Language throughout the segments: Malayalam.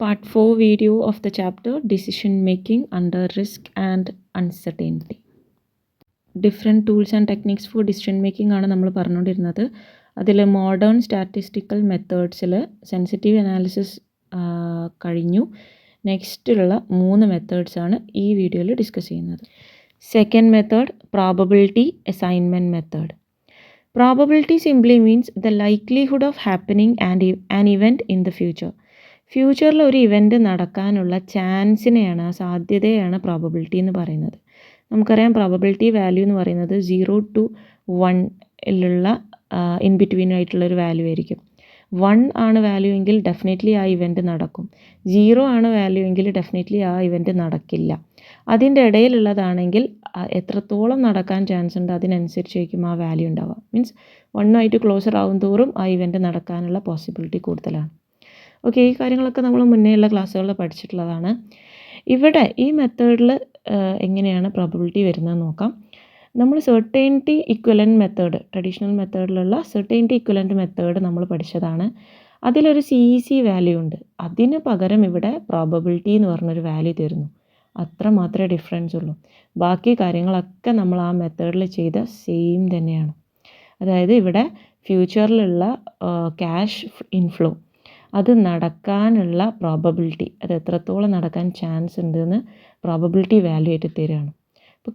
Part 4 video of the chapter Decision Making Under Risk and Uncertainty. Different tools and techniques for decision making ആണ് നമ്മൾ പറഞ്ഞുകൊണ്ടിരുന്നത്. അതിൽ മോഡേൺ സ്റ്റാറ്റിസ്റ്റിക്കൽ മെത്തേഡ്സിൽ സെൻസിറ്റീവ് അനാലിസിസ് കഴിഞ്ഞു. നെക്സ്റ്റുള്ള 3 മെത്തേഡ്സാണ് ഈ വീഡിയോയിൽ ഡിസ്കസ് ചെയ്യുന്നത്. Second method probability assignment method. Probability simply means the likelihood of happening an event in the future. ഫ്യൂച്ചറിൽ ഒരു ഇവൻറ്റ് നടക്കാനുള്ള ചാൻസിനെയാണ്, സാധ്യതയാണ് പ്രോബബിലിറ്റി എന്ന് പറയുന്നത്. നമുക്കറിയാം പ്രോബബിലിറ്റി വാല്യൂ എന്ന് പറയുന്നത് 0 to 1 ഇൻ ബിറ്റ്വീൻ ആയിട്ടുള്ളൊരു വാല്യൂ ആയിരിക്കും. 1 ആണ് വാല്യൂ എങ്കിൽ ഡെഫിനറ്റ്ലി ആ ഇവൻറ്റ് നടക്കും. 0 ആണ് വാല്യൂ എങ്കിൽ ഡെഫിനറ്റ്ലി ആ ഇവൻറ്റ് നടക്കില്ല. അതിൻ്റെ ഇടയിലുള്ളതാണെങ്കിൽ എത്രത്തോളം നടക്കാൻ ചാൻസ് ഉണ്ട് അതിനനുസരിച്ചായിരിക്കും ആ വാല്യൂ ഉണ്ടാവുക. മീൻസ് 1 ക്ലോസർ ആവും തോറും ആ ഇവൻറ്റ് നടക്കാനുള്ള പോസിബിലിറ്റി കൂടുതലാണ്. ഓക്കെ, ഈ കാര്യങ്ങളൊക്കെ നമ്മൾ മുന്നേയുള്ള ക്ലാസ്സുകളിൽ പഠിച്ചിട്ടുള്ളതാണ്. ഇവിടെ ഈ മെത്തേഡിൽ എങ്ങനെയാണ് പ്രോബബിലിറ്റി വരുന്നതെന്ന് നോക്കാം. നമ്മൾ സെർട്ടൈനിറ്റി ഇക്വലൻറ്റ് മെത്തേഡ്, ട്രഡീഷണൽ മെത്തേഡിലുള്ള സെർട്ടൈനിറ്റി ഇക്വലൻറ്റ് മെത്തേഡ് നമ്മൾ പഠിച്ചതാണ്. അതിലൊരു CEC വാല്യൂ ഉണ്ട്. അതിന് പകരം ഇവിടെ പ്രോബബിലിറ്റി എന്ന് പറഞ്ഞൊരു വാല്യൂ തരുന്നു. അത്ര മാത്രമേ ഡിഫറൻസ് ഉള്ളൂ. ബാക്കി കാര്യങ്ങളൊക്കെ നമ്മൾ ആ മെത്തേഡിൽ ചെയ്ത സെയിം തന്നെയാണ്. അതായത് ഇവിടെ ഫ്യൂച്ചറിലുള്ള ക്യാഷ് ഇൻഫ്ലോ അത് നടക്കാനുള്ള പ്രോബബിലിറ്റി, അത് എത്രത്തോളം നടക്കാൻ ചാൻസ് ഉണ്ടെന്ന് പ്രോബബിലിറ്റി വാല്യൂ ആയിട്ട് തരികയാണ്. അപ്പോൾ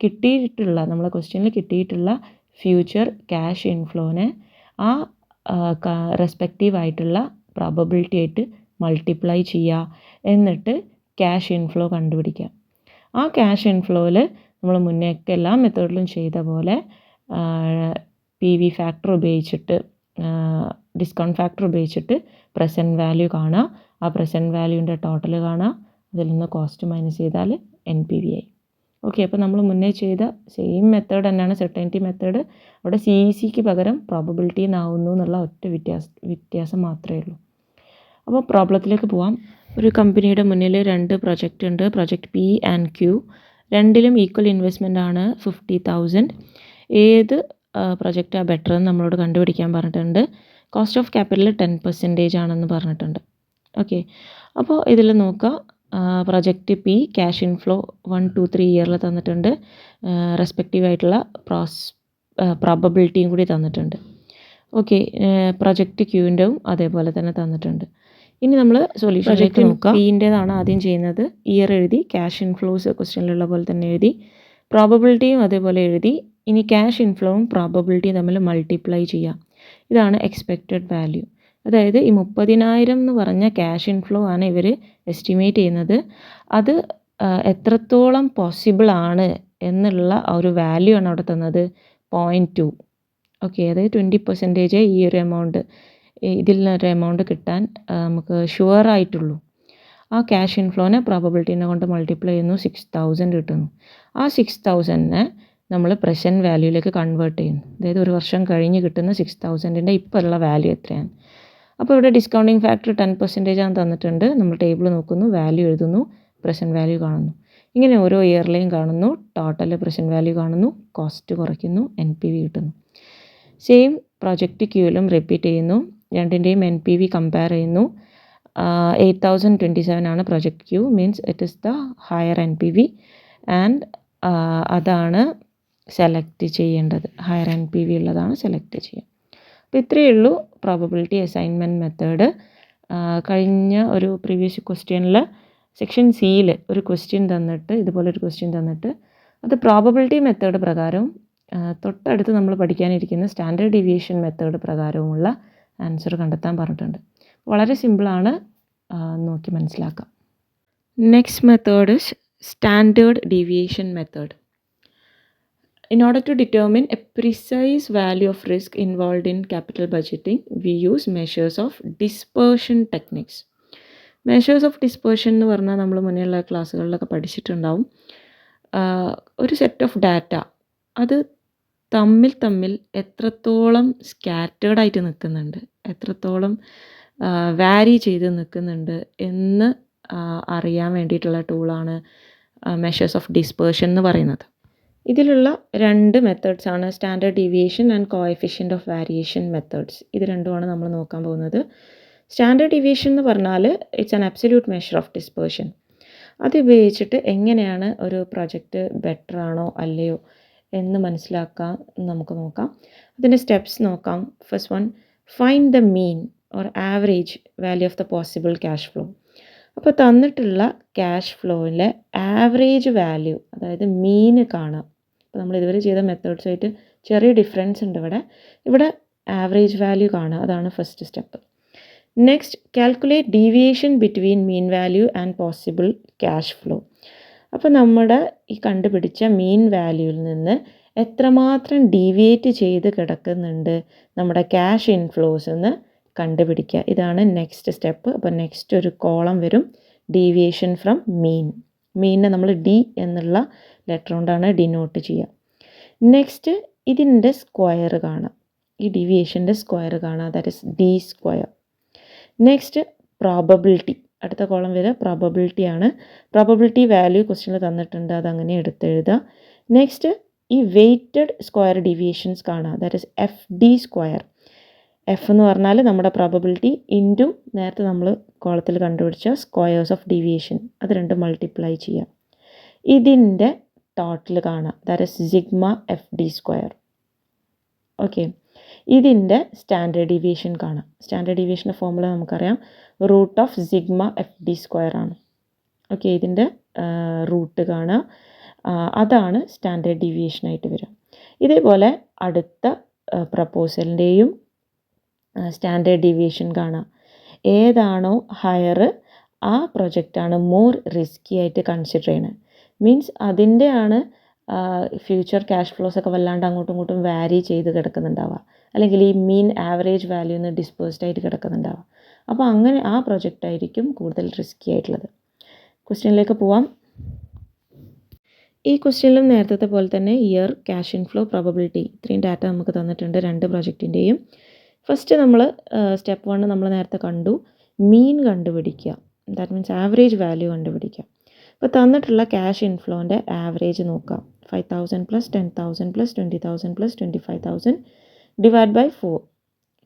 കിട്ടിയിട്ടുള്ള നമ്മളെ ക്വസ്റ്റ്യനിൽ കിട്ടിയിട്ടുള്ള ഫ്യൂച്ചർ ക്യാഷ് ഇൻഫ്ലോനെ ആ റെസ്പെക്റ്റീവ് ആയിട്ടുള്ള പ്രോബബിലിറ്റി ആയിട്ട് മൾട്ടിപ്ലൈ ചെയ്യുക, എന്നിട്ട് ക്യാഷ് ഇൻഫ്ലോ കണ്ടുപിടിക്കുക. ആ ക്യാഷ് ഇൻഫ്ലോയിൽ നമ്മൾ മുന്നേയൊക്കെ എല്ലാ മെത്തേഡിലും ചെയ്ത പോലെ PV ഫാക്ടർ ഉപയോഗിച്ചിട്ട്, ഡിസ്കൗണ്ട് ഫാക്ടർ ഉപയോഗിച്ചിട്ട് പ്രസൻറ്റ് വാല്യൂ കാണുക. ആ പ്രസൻറ്റ് വാല്യൂവിൻ്റെ ടോട്ടൽ കാണുക. അതിൽ നിന്ന് കോസ്റ്റ് മൈനസ് ചെയ്താൽ NPV ആയി. ഓക്കെ, അപ്പോൾ നമ്മൾ മുന്നേ ചെയ്ത സെയിം മെത്തേഡ് തന്നെയാണ് സെർട്ടൈനിറ്റി മെത്തേഡ്. അവിടെ CECക്ക് പകരം പ്രോബബിലിറ്റി എന്നാവുന്നു എന്നുള്ള ഒറ്റ വ്യത്യാസം മാത്രമേ ഉള്ളൂ. അപ്പോൾ പ്രോബ്ലത്തിലേക്ക് പോവാം. ഒരു കമ്പനിയുടെ മുന്നിൽ 2 പ്രൊജക്റ്റ് ഉണ്ട്, പ്രൊജക്റ്റ് P and Q. രണ്ടിലും ഈക്വൽ ഇൻവെസ്റ്റ്മെൻ്റ് ആണ് 50,000. ഏത് പ്രൊജക്റ്റാണ് ബെറ്റർ എന്ന് നമ്മളോട് കണ്ടുപിടിക്കാൻ പറഞ്ഞിട്ടുണ്ട്. കോസ്റ്റ് ഓഫ് ക്യാപിറ്റൽ 10% ആണെന്ന് പറഞ്ഞിട്ടുണ്ട്. ഓക്കെ, അപ്പോൾ ഇതിൽ നോക്കുക. Project P cash inflow 1 to 3 ഇയറിൽ തന്നിട്ടുണ്ട്. റെസ്പെക്റ്റീവ് ആയിട്ടുള്ള പ്രോബബിലിറ്റിയും കൂടി തന്നിട്ടുണ്ട്. ഓക്കെ, പ്രൊജക്റ്റ് Qൻ്റെയും അതേപോലെ തന്നെ തന്നിട്ടുണ്ട്. ഇനി നമ്മൾ സൊല്യൂഷനിലേക്ക് നോക്കാം. Pൻ്റേതാണ് ആദ്യം ചെയ്യുന്നത്. ഇയർ എഴുതി, ക്യാഷ് ഇൻഫ്ലോസ് ക്വസ്റ്റ്യനിലുള്ള പോലെ തന്നെ എഴുതി, പ്രോബബിലിറ്റിയും അതേപോലെ എഴുതി. ഇനി ക്യാഷ് ഇൻഫ്ലോവും പ്രോബബിലിറ്റിയും തമ്മിൽ മൾട്ടിപ്ലൈ ചെയ്യാം. ഇതാണ് എക്സ്പെക്റ്റഡ് വാല്യൂ. അതായത് ഈ 30,000 എന്ന് പറഞ്ഞ ക്യാഷ് ഇൻഫ്ലോ ആണ് ഇവർ എസ്റ്റിമേറ്റ് ചെയ്യുന്നത്. അത് എത്രത്തോളം പോസിബിൾ ആണ് എന്നുള്ള ഒരു വാല്യൂ ആണ് അവിടെ തന്നത്, 0.2. ഓക്കെ, അതായത് 20% ഈ ഒരു എമൗണ്ട്, ഇതിൽ നിന്നൊരു എമൗണ്ട് കിട്ടാൻ നമുക്ക് ഷുവർ ആയിട്ടുള്ളൂ. ആ ക്യാഷ് ഇൻഫ്ലോനെ പ്രോബബിലിറ്റീനെ കൊണ്ട് മൾട്ടിപ്ലൈ ചെയ്യുന്നു, 6,000 കിട്ടുന്നു. ആ 6,000നെ നമ്മൾ പ്രസൻറ്റ് വാല്യൂയിലേക്ക് കൺവേർട്ട് ചെയ്യുന്നു. അതായത് ഒരു വർഷം കഴിഞ്ഞ് കിട്ടുന്ന 6,000ൻ്റെ ഇപ്പോൾ ഉള്ള വാല്യൂ എത്രയാണ്. അപ്പോൾ ഇവിടെ ഡിസ്കൗണ്ടിങ് ഫാക്ടർ 10% ആണ് തന്നിട്ടുണ്ട്. നമ്മൾ ടേബിൾ നോക്കുന്നു, വാല്യൂ എഴുതുന്നു, പ്രസൻറ്റ് വാല്യൂ കാണുന്നു. ഇങ്ങനെ ഓരോ ഇയറിലെയും കാണുന്നു, ടോട്ടൽ പ്രസൻറ്റ് വാല്യൂ കാണുന്നു, കോസ്റ്റ് കുറയ്ക്കുന്നു, NPV കിട്ടുന്നു. സെയിം പ്രോജക്റ്റ് Qയിലും റിപ്പീറ്റ് ചെയ്യുന്നു. രണ്ടിൻ്റെയും NPV കമ്പയർ ചെയ്യുന്നു. 8,027 ആണ് project Q, means it is the higher NPV and അതാണ് സെലക്ട് ചെയ്യേണ്ടത്. ഹയർ NPV ഉള്ളതാണ് സെലക്ട് ചെയ്യുക. അപ്പോൾ ഇത്രയേ ഉള്ളൂ പ്രോബബിലിറ്റി അസൈൻമെൻറ്റ് മെത്തേഡ്. കഴിഞ്ഞ ഒരു പ്രീവിയസ് ക്വസ്റ്റ്യനിൽ സെക്ഷൻ Cയിൽ ഒരു ക്വസ്റ്റ്യൻ തന്നിട്ട്, ഇതുപോലൊരു ക്വസ്റ്റ്യൻ തന്നിട്ട് അത് പ്രോബബിലിറ്റി മെത്തേഡ് പ്രകാരവും തൊട്ടടുത്ത് നമ്മൾ പഠിക്കാനിരിക്കുന്ന സ്റ്റാൻഡേർഡ് ഡീവിയേഷൻ മെത്തേഡ് പ്രകാരവുമുള്ള ആൻസർ കണ്ടെത്താൻ പറഞ്ഞിട്ടുണ്ട്. വളരെ സിമ്പിളാണ്, നോക്കി മനസ്സിലാക്കാം. Next method is standard deviation method. In order to determine a precise value of risk involved in capital budgeting, we use measures of dispersion techniques. Measures of dispersion എന്ന് പറഞ്ഞാൽ നമ്മൾ മുന്നേയുള്ള ക്ലാസ്സുകളിലൊക്കെ പഠിച്ചിട്ടുണ്ടാവും. ഒരു സെറ്റ് ഓഫ് ഡാറ്റ അത് തമ്മിൽ എത്രത്തോളം സ്കാറ്റേർഡ് ആയിട്ട് നിൽക്കുന്നുണ്ട്, എത്രത്തോളം വാരി ചെയ്ത് നിൽക്കുന്നുണ്ട് എന്ന് അറിയാൻ വേണ്ടിയിട്ടുള്ള ടൂളാണ് മെഷേഴ്സ് ഓഫ് ഡിസ്പേർഷൻ എന്ന് പറയുന്നത്. ഇതിലുള്ള 2 മെത്തേഡ്സ് ആണ് standard deviation and coefficient of variation methods. ഇത് രണ്ടുമാണ് നമ്മൾ നോക്കാൻ പോകുന്നത്. സ്റ്റാൻഡേർഡ് ഡീവിയേഷൻ എന്ന് പറഞ്ഞാൽ it's an absolute measure of dispersion. അത് ഉപയോഗിച്ചിട്ട് എങ്ങനെയാണ് ഒരു പ്രൊജക്റ്റ് ബെറ്റർ ആണോ അല്ലയോ എന്ന് മനസ്സിലാക്കാൻ നമുക്ക് നോക്കാം. അതിൻ്റെ സ്റ്റെപ്സ് നോക്കാം. First one, find the mean or average value of the possible cash flow. അപ്പോൾ തന്നിട്ടുള്ള ക്യാഷ് ഫ്ലോയിലെ ആവറേജ് വാല്യൂ, അതായത് മീൻ കാണാം. അപ്പോൾ നമ്മൾ ഇതുവരെ ചെയ്ത മെത്തേഡ്സായിട്ട് ചെറിയ ഡിഫറൻസ് ഉണ്ട് ഇവിടെ ആവറേജ് വാല്യൂ കാണുക, അതാണ് first step. Next, calculate deviation between mean value and possible cash flow. അപ്പോൾ നമ്മുടെ ഈ കണ്ടുപിടിച്ച മീൻ വാല്യൂവിൽ നിന്ന് എത്രമാത്രം ഡീവിയേറ്റ് ചെയ്ത് കിടക്കുന്നുണ്ട് നമ്മുടെ ക്യാഷ് ഇൻഫ്ലോസ് എന്ന് കണ്ടുപിടിക്കുക. ഇതാണ് നെക്സ്റ്റ് സ്റ്റെപ്പ്. അപ്പോൾ നെക്സ്റ്റ് ഒരു കോളം വരും, ഡീവിയേഷൻ ഫ്രം മീൻ. മീനിനെ നമ്മൾ ഡി എന്നുള്ള ലെറ്റർ കൊണ്ടാണ് ഡിനോട്ട് ചെയ്യുക. നെക്സ്റ്റ്, ഇതിൻ്റെ സ്ക്വയർ കാണാം, ഈ ഡീവിയേഷൻ്റെ സ്ക്വയർ കാണാം, that is D square. Next, probability, അടുത്ത കോളം വരെ പ്രോബബിലിറ്റി ആണ്. പ്രോബബിലിറ്റി വാല്യൂ ക്വസ്റ്റ്യനിൽ തന്നിട്ടുണ്ട്, അതങ്ങനെ എടുത്തെഴുതുക. നെക്സ്റ്റ്, ഈ വെയ്റ്റഡ് സ്ക്വയർ ഡീവിയേഷൻസ് കാണാം, that is F D square. F എന്ന് പറഞ്ഞാൽ നമ്മുടെ പ്രോബബിലിറ്റി ഇൻറ്റു നേരത്തെ നമ്മൾ കോളത്തിൽ കണ്ടുപിടിച്ച സ്ക്വയേഴ്സ് ഓഫ് ഡീവിയേഷൻ, അത് രണ്ടും മൾട്ടിപ്ലൈ ചെയ്യാം. ഇതിൻ്റെ ടോട്ടൽ കാണാം, that is sigma F D square. Okay, ഇതിൻ്റെ സ്റ്റാൻഡേർഡ് ഡീവിയേഷൻ കാണാം. സ്റ്റാൻഡേർഡ് ഡീവിയേഷൻ്റെ ഫോർമുല നമുക്കറിയാം, root of sigma F D square ആണ്. ഓക്കെ, ഇതിൻ്റെ റൂട്ട് കാണുക, അതാണ് സ്റ്റാൻഡേർഡ് ഡീവിയേഷനായിട്ട് വരിക. ഇതേപോലെ അടുത്ത പ്രപ്പോസലിൻ്റെയും സ്റ്റാൻഡേർഡ് ഡീവിയേഷൻ കാണാം. ഏതാണോ ഹയർ ആ പ്രൊജക്റ്റാണ് മോർ റിസ്കി ആയിട്ട് കൺസിഡർ ചെയ്യുന്നത്. മീൻസ് അതിൻ്റെയാണ് ഫ്യൂച്ചർ ക്യാഷ് ഫ്ലോസ് ഒക്കെ വല്ലാണ്ട് അങ്ങോട്ടും ഇങ്ങോട്ടും വാരി ചെയ്ത് കിടക്കുന്നുണ്ടാവുക, അല്ലെങ്കിൽ ഈ മീൻ ആവറേജ് വാല്യൂ നിന്ന് ഡിസ്പേഴ്സ്ഡ് ആയിട്ട് കിടക്കുന്നുണ്ടാവുക. അപ്പോൾ അങ്ങനെ ആ പ്രൊജക്റ്റ് ആയിരിക്കും കൂടുതൽ റിസ്കി ആയിട്ടുള്ളത്. ക്വസ്റ്റ്യനിലേക്ക് പോവാം. ഈ ക്വസ്റ്റ്യനിലും നേരത്തെ പോലെ തന്നെ ഇയർ, ക്യാഷ് ഇൻഫ്ലോ, പ്രോബബിലിറ്റി, ഇത്രയും ഡാറ്റ നമുക്ക് തന്നിട്ടുണ്ട് രണ്ട് പ്രൊജക്റ്റിൻ്റെയും. ഫസ്റ്റ് നമ്മൾ സ്റ്റെപ്പ് 1 നമ്മൾ നേരത്തെ കണ്ടു, മീൻ കണ്ടുപിടിക്കുക, ദാറ്റ് മീൻസ് ആവറേജ് വാല്യൂ കണ്ടുപിടിക്കുക. അപ്പോൾ തന്നിട്ടുള്ള ക്യാഷ് ഇൻഫ്ലോൻ്റെ ആവറേജ് നോക്കാം. 5,000 plus 10,000 plus 20,000 plus 25,000 divide by 4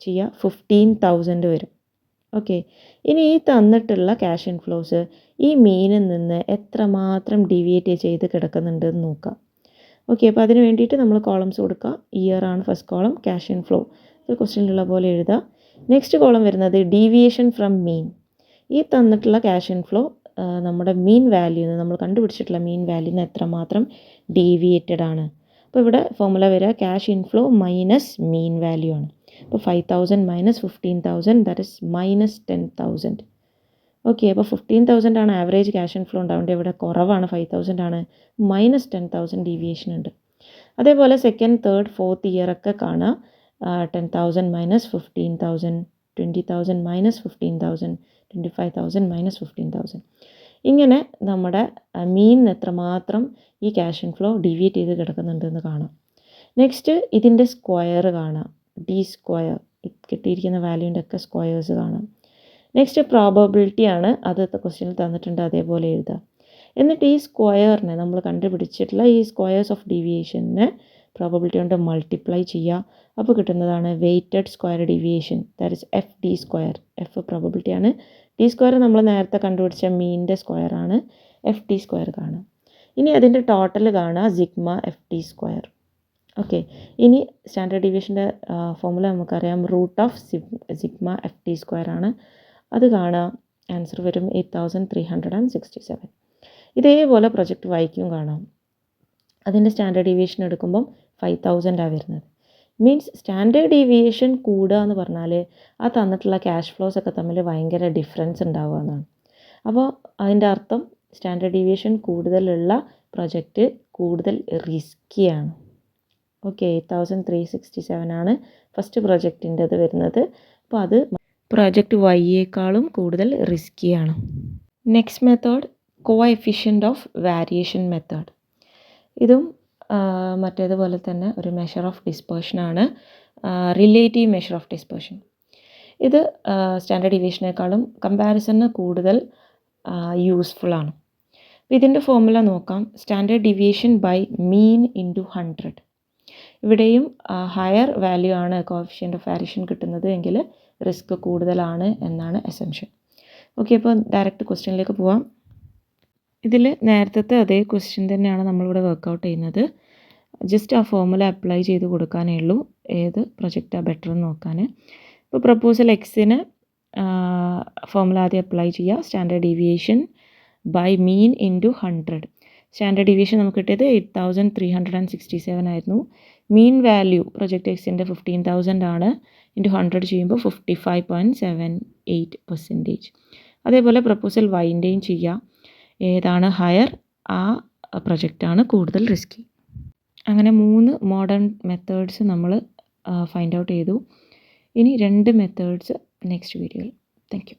ചെയ്യുക, 15,000 വരും. ഓക്കെ, ഇനി ഈ തന്നിട്ടുള്ള ക്യാഷ് ഇൻഫ്ലോസ് ഈ മീനിൽ നിന്ന് എത്രമാത്രം ഡീവിയേറ്റ് ചെയ്ത് കിടക്കുന്നുണ്ട് എന്ന് നോക്കാം. ഓക്കെ, അപ്പോൾ അതിന് വേണ്ടിയിട്ട് നമ്മൾ കോളംസ് കൊടുക്കുക. ഇയർ ആണ് ഫസ്റ്റ് കോളം, ക്യാഷ് ഇൻഫ്ലോ ഇത് ക്വസ്റ്റ്യനിലുള്ള പോലെ എഴുതുക. നെക്സ്റ്റ് കോളം വരുന്നത് ഡീവിയേഷൻ ഫ്രം മീൻ. ഈ തന്നിട്ടുള്ള ക്യാഷ് ഇൻഫ്ലോ നമ്മുടെ മീൻ വാല്യൂന്ന്, നമ്മൾ കണ്ടുപിടിച്ചിട്ടുള്ള മീൻ വാല്യൂന്ന് എത്രമാത്രം ഡീവിയേറ്റഡ് ആണ്. അപ്പോൾ ഇവിടെ ഫോർമുല വരിക cash inflow minus mean value ആണ്. അപ്പോൾ 5,000 minus 15,000 that is minus 10,000. Okay, അപ്പോൾ 15,000 ആണ് ആവറേജ് ക്യാഷ് ഇൻഫ്ലോ ഉണ്ടാവേണ്ടത്, ഇവിടെ കുറവാണ് 5,000 ആണ്, മൈനസ് 10,000 ഡീവിയേഷൻ ഉണ്ട്. അതേപോലെ സെക്കൻഡ്, തേർഡ്, ഫോർത്ത് ഇയർ ഒക്കെ കാണുക. 10,000 മൈനസ് 15,000, 20,000 മൈനസ് 15,000, 25,000 മൈനസ് 15,000. ഇങ്ങനെ നമ്മുടെ മീൻ എത്രമാത്രം ഈ ക്യാഷ് ഇൻഫ്ലോ ഡീവിയേറ്റ് ചെയ്ത് കിടക്കുന്നുണ്ടെന്ന് കാണാം. നെക്സ്റ്റ് ഇതിൻ്റെ സ്ക്വയർ കാണാം, ഡി സ്ക്വയർ, കിട്ടിയിരിക്കുന്ന വാല്യൂൻ്റെ ഒക്കെ സ്ക്വയേഴ്സ് കാണാം. നെക്സ്റ്റ് പ്രോബബിലിറ്റി ആണ്, അത് ക്വസ്റ്റ്യനിൽ തന്നിട്ടുണ്ട്, അതേപോലെ എഴുതുക. എന്നിട്ട് ഈ സ്ക്വയറിനെ നമ്മൾ കണ്ടുപിടിച്ചിട്ടുള്ള ഈ സ്ക്വയേഴ്സ് ഓഫ് ഡീവിയേഷനെ പ്രോബബിലിറ്റി കൊണ്ട് മൾട്ടിപ്ലൈ ചെയ്യുക. അപ്പോൾ കിട്ടുന്നതാണ് weighted square deviation, that is F D square. F probability ആണ്, ഡി സ്ക്വയർ നമ്മൾ നേരത്തെ കണ്ടുപിടിച്ച മീനിൻ്റെ സ്ക്വയർ ആണ്, എഫ് ഡി സ്ക്വയർ കാണുക. ഇനി അതിൻ്റെ ടോട്ടൽ കാണുക, sigma F D square. Okay, ഇനി സ്റ്റാൻഡേർഡ് ഡീവിയേഷൻ്റെ ഫോർമുല നമുക്കറിയാം, root of sigma F D square ആണ്, അത് കാണുക. ആൻസർ വരും 8,367. ഇതേപോലെ പ്രൊജക്റ്റ് വൈക്കും കാണാം. അതിൻ്റെ സ്റ്റാൻഡേർഡ് ഡീവിയേഷൻ എടുക്കുമ്പം 5,000 വരുന്നത്. മീൻസ് സ്റ്റാൻഡേർഡ് ഡീവിയേഷൻ കൂടുക എന്ന് പറഞ്ഞാൽ ആ തന്നിട്ടുള്ള ക്യാഷ് ഫ്ലോസ് ഒക്കെ തമ്മിൽ ഭയങ്കര ഡിഫറൻസ് ഉണ്ടാവുക എന്നാണ്. അപ്പോൾ അതിൻ്റെ അർത്ഥം സ്റ്റാൻഡേർഡ് ഡീവിയേഷൻ കൂടുതലുള്ള പ്രൊജക്റ്റ് കൂടുതൽ റിസ്ക്കിയാണ്. ഓക്കെ, 8,367 ആണ് ഫസ്റ്റ് പ്രൊജക്റ്റിൻ്റെത് വരുന്നത്. അപ്പോൾ അത് പ്രൊജക്റ്റ് വൈയേക്കാളും കൂടുതൽ റിസ്ക്കിയാണ്. Next method, coefficient of variation method. ഇതും മറ്റേതുപോലെ തന്നെ ഒരു മെഷർ ഓഫ് ഡിസ്പേർഷനാണ്, റിലേറ്റീവ് മെഷർ ഓഫ് ഡിസ്പേർഷൻ. ഇത് സ്റ്റാൻഡേർഡ് ഡീവിയേഷനേക്കാളും കമ്പാരിസണിന് കൂടുതൽ യൂസ്ഫുള്ളാണ്. ഇതിൻ്റെ ഫോർമുല നോക്കാം, standard deviation by mean into 100. ഇവിടെയും ഹയർ വാല്യൂ ആണ് കോഎഫിഷ്യൻ്റ് ഓഫ് വേരിയേഷൻ കിട്ടുന്നത് എങ്കിൽ റിസ്ക് കൂടുതലാണ് എന്നാണ് അസംഷൻ. ഓക്കെ, അപ്പോൾ ഡയറക്റ്റ് ക്വസ്റ്റ്യനിലേക്ക് പോവാം. ഇതിൽ നേരത്തെ അതേ ക്വസ്റ്റ്യൻ തന്നെയാണ് നമ്മളിവിടെ വർക്കൗട്ട് ചെയ്യുന്നത്. ജസ്റ്റ് ആ ഫോർമുല അപ്ലൈ ചെയ്ത് കൊടുക്കാനേ ഉള്ളൂ, ഏത് പ്രൊജക്റ്റാണ് ബെറ്റർ എന്ന് നോക്കാൻ. ഇപ്പോൾ പ്രപ്പോസൽ എക്സിന് ഫോർമുല ആദ്യം അപ്ലൈ ചെയ്യുക. Standard deviation by mean into 100. Standard deviation നമുക്ക് കിട്ടിയത് 8367 ആയിരുന്നു. മീൻ വാല്യൂ പ്രൊജക്റ്റ് എക്സിൻ്റെ 15,000 ആണ്. ഇൻറ്റു 100 ചെയ്യുമ്പോൾ 55.78%. അതേപോലെ പ്രപ്പോസൽ വൈൻ്റെയും ചെയ്യുക. ഏതാണ് ഹയർ, ആ പ്രൊജക്റ്റാണ് കൂടുതൽ റിസ്കി. അങ്ങനെ 3 മോഡേൺ മെത്തേഡ്സ് നമ്മൾ ഫൈൻഡ് ഔട്ട് ചെയ്തു. ഇനി 2 മെത്തേഡ്സ് നെക്സ്റ്റ് വീഡിയോയിൽ. Thank you.